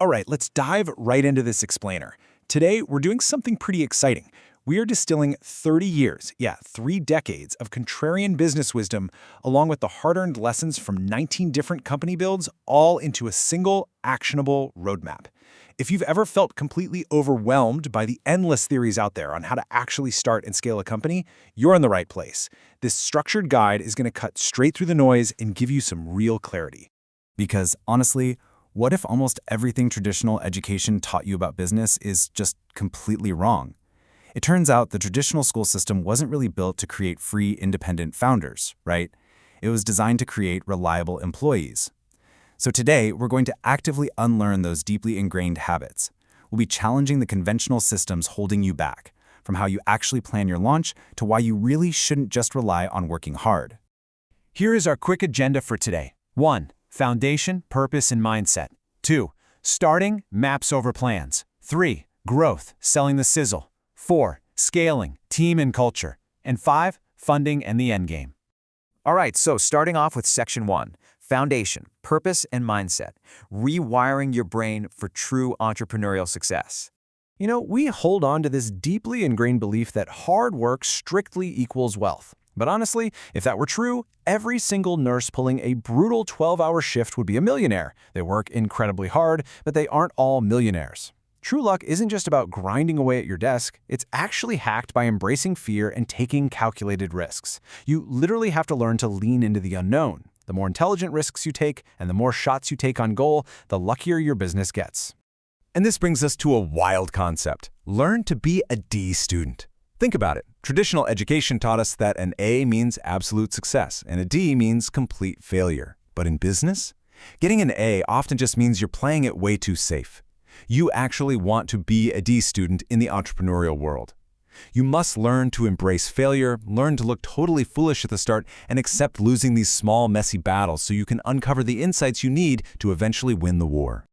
All right, let's dive right into this explainer. Today, we're doing something pretty exciting. We are distilling 30 years, 3 decades of contrarian business wisdom, along with the hard-earned lessons from 19 different company builds, all into a single, actionable roadmap. If you've ever felt completely overwhelmed by the endless theories out there on how to actually start and scale a company, you're in the right place. This structured guide is going to cut straight through the noise and give you some real clarity. Because honestly, what if almost everything traditional education taught you about business is just completely wrong? It turns out the traditional school system wasn't really built to create free, independent founders, right? It was designed to create reliable employees. So today, we're going to actively unlearn those deeply ingrained habits. We'll be challenging the conventional systems holding you back, from how you actually plan your launch to why you really shouldn't just rely on working hard. Here is our quick agenda for today. 1. Foundation, purpose, and mindset. 2. Starting, maps over plans. 3. Growth, selling the sizzle. 4. Scaling, team and culture. And 5. Funding and the endgame. All right, so starting off with Section 1, Foundation, Purpose, and Mindset, rewiring your brain for true entrepreneurial success. We hold on to this deeply ingrained belief that hard work strictly equals wealth. But honestly, if that were true, every single nurse pulling a brutal 12-hour shift would be a millionaire. They work incredibly hard, but they aren't all millionaires. True luck isn't just about grinding away at your desk. It's actually hacked by embracing fear and taking calculated risks. You literally have to learn to lean into the unknown. The more intelligent risks you take and the more shots you take on goal, the luckier your business gets. And this brings us to a wild concept. Learn to be a D student. Think about it. Traditional education taught us that an A means absolute success and a D means complete failure. But in business, getting an A often just means you're playing it way too safe. You actually want to be a D student in the entrepreneurial world. You must learn to embrace failure, learn to look totally foolish at the start, and accept losing these small, messy battles so you can uncover the insights you need to eventually win the war.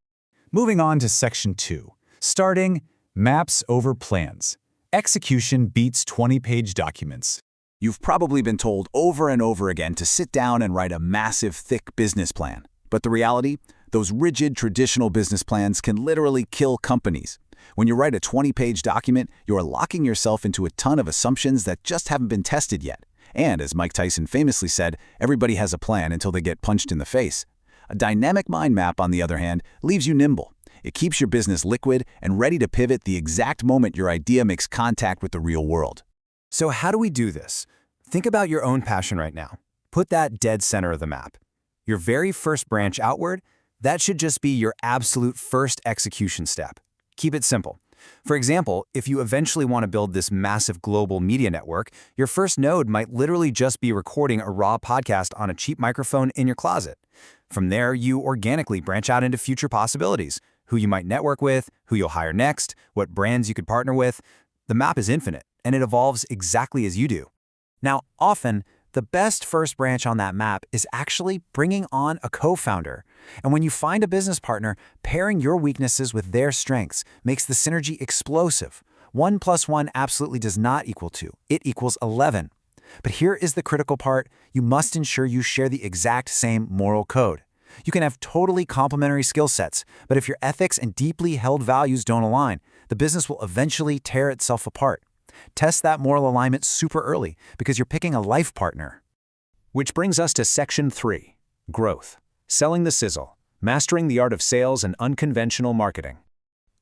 Moving on to Section 2, starting, maps over plans. Execution beats 20-page documents. You've probably been told over and over again to sit down and write a massive, thick business plan. But the reality? Those rigid, traditional business plans can literally kill companies. When you write a 20-page document, you're locking yourself into a ton of assumptions that just haven't been tested yet. And as Mike Tyson famously said, everybody has a plan until they get punched in the face. A dynamic mind map, on the other hand, leaves you nimble. It keeps your business liquid and ready to pivot the exact moment your idea makes contact with the real world. So how do we do this? Think about your own passion right now. Put that dead center of the map. Your very first branch outward, that should just be your absolute first execution step. Keep it simple. For example, if you eventually want to build this massive global media network, your first node might literally just be recording a raw podcast on a cheap microphone in your closet. From there, you organically branch out into future possibilities. Who you might network with, who you'll hire next, what brands you could partner with. The map is infinite, and it evolves exactly as you do. Now, often, the best first branch on that map is actually bringing on a co-founder. And when you find a business partner, pairing your weaknesses with their strengths makes the synergy explosive. 1 + 1 absolutely does not equal 2. It equals 11. But here is the critical part. You must ensure you share the exact same moral code. You can have totally complementary skill sets, but if your ethics and deeply held values don't align, the business will eventually tear itself apart. Test that moral alignment super early because you're picking a life partner. Which brings us to Section 3, Growth, Selling the Sizzle, Mastering the Art of Sales and Unconventional Marketing.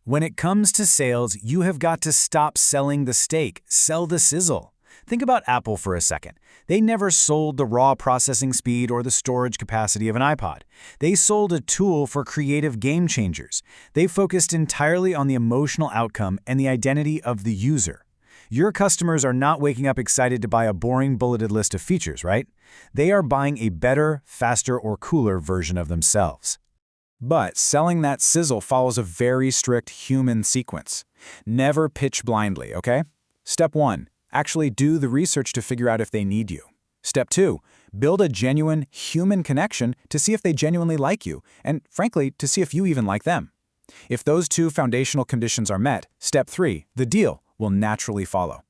When it comes to sales, you have got to stop selling the steak, sell the sizzle. Think about Apple for a second. They never sold the raw processing speed or the storage capacity of an iPod. They sold a tool for creative game changers. They focused entirely on the emotional outcome and the identity of the user. Your customers are not waking up excited to buy a boring bulleted list of features, right? They are buying a better, faster, or cooler version of themselves. But selling that sizzle follows a very strict human sequence. Never pitch blindly, okay? Step 1. Actually do the research to figure out if they need you. Step 2, build a genuine human connection to see if they genuinely like you, and frankly, to see if you even like them. If those two foundational conditions are met, Step 3, the deal, will naturally follow.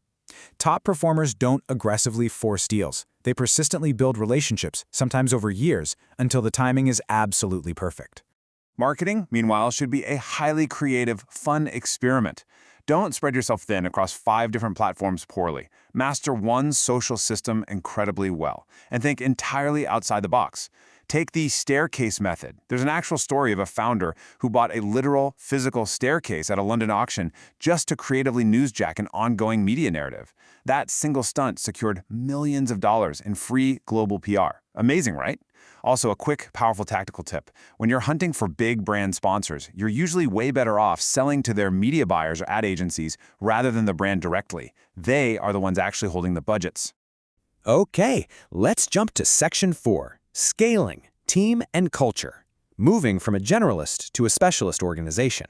Top performers don't aggressively force deals. They persistently build relationships, sometimes over years, until the timing is absolutely perfect. Marketing, meanwhile, should be a highly creative, fun experiment. Don't spread yourself thin across 5 different platforms poorly. Master one social system incredibly well, and think entirely outside the box. Take the staircase method. There's an actual story of a founder who bought a literal, physical staircase at a London auction just to creatively newsjack an ongoing media narrative. That single stunt secured millions of dollars in free global PR. Amazing, right? Also, a quick, powerful tactical tip. When you're hunting for big brand sponsors, you're usually way better off selling to their media buyers or ad agencies rather than the brand directly. They are the ones actually holding the budgets. Okay, let's jump to Section 4, Scaling, Team and Culture. Moving from a generalist to a specialist organization.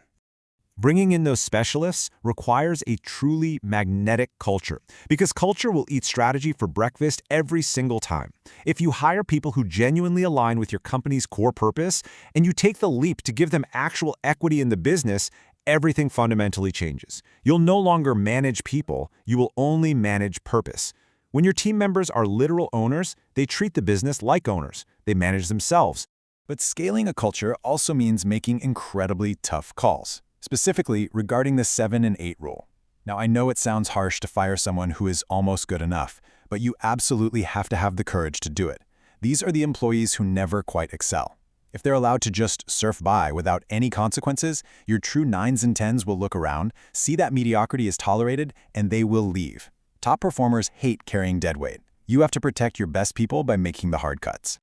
Bringing in those specialists requires a truly magnetic culture, because culture will eat strategy for breakfast every single time. If you hire people who genuinely align with your company's core purpose, and you take the leap to give them actual equity in the business, everything fundamentally changes. You'll no longer manage people, you will only manage purpose. When your team members are literal owners, they treat the business like owners. They manage themselves. But scaling a culture also means making incredibly tough calls, specifically regarding the 7 and 8 rule. Now, I know it sounds harsh to fire someone who is almost good enough, but you absolutely have to have the courage to do it. These are the employees who never quite excel. If they're allowed to just surf by without any consequences, your true 9s and 10s will look around, see that mediocrity is tolerated, and they will leave. Top performers hate carrying dead weight. You have to protect your best people by making the hard cuts.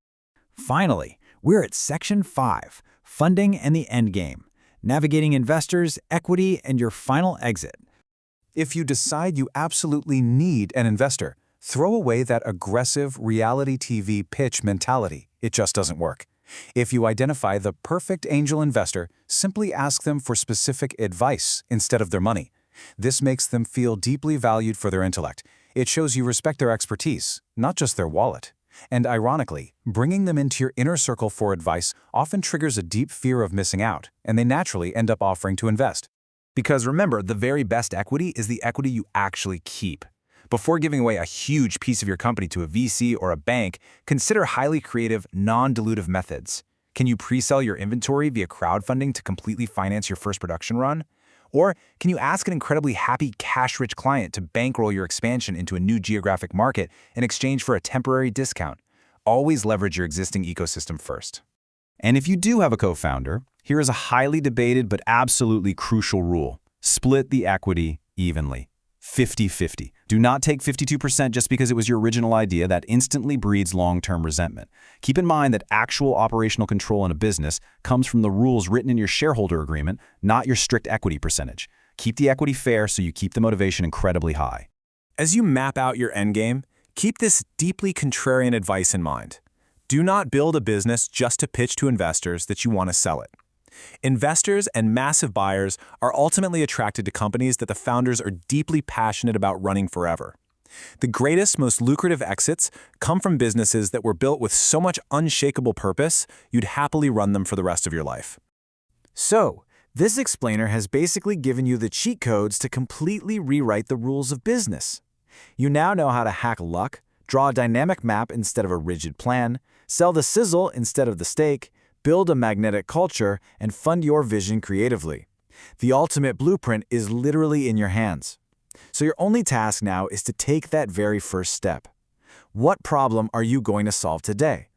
Finally, we're at Section 5, Funding and the Endgame. Navigating investors, equity, and your final exit. If you decide you absolutely need an investor, throw away that aggressive reality TV pitch mentality. It just doesn't work. If you identify the perfect angel investor, simply ask them for specific advice instead of their money. This makes them feel deeply valued for their intellect. It shows you respect their expertise, not just their wallet. And ironically, bringing them into your inner circle for advice often triggers a deep fear of missing out, and they naturally end up offering to invest. Because remember, the very best equity is the equity you actually keep. Before giving away a huge piece of your company to a VC or a bank, consider highly creative, non-dilutive methods. Can you pre-sell your inventory via crowdfunding to completely finance your first production run? Or can you ask an incredibly happy, cash-rich client to bankroll your expansion into a new geographic market in exchange for a temporary discount? Always leverage your existing ecosystem first. And if you do have a co-founder, here is a highly debated but absolutely crucial rule. Split the equity evenly. 50-50. Do not take 52% just because it was your original idea. That instantly breeds long-term resentment. Keep in mind that actual operational control in a business comes from the rules written in your shareholder agreement, not your strict equity percentage. Keep the equity fair so you keep the motivation incredibly high. As you map out your endgame, keep this deeply contrarian advice in mind. Do not build a business just to pitch to investors that you want to sell it. Investors and massive buyers are ultimately attracted to companies that the founders are deeply passionate about running forever. The greatest, most lucrative exits come from businesses that were built with so much unshakable purpose, you'd happily run them for the rest of your life. So, this explainer has basically given you the cheat codes to completely rewrite the rules of business. You now know how to hack luck, draw a dynamic map instead of a rigid plan, sell the sizzle instead of the steak, build a magnetic culture, and fund your vision creatively. The ultimate blueprint is literally in your hands. So your only task now is to take that very first step. What problem are you going to solve today?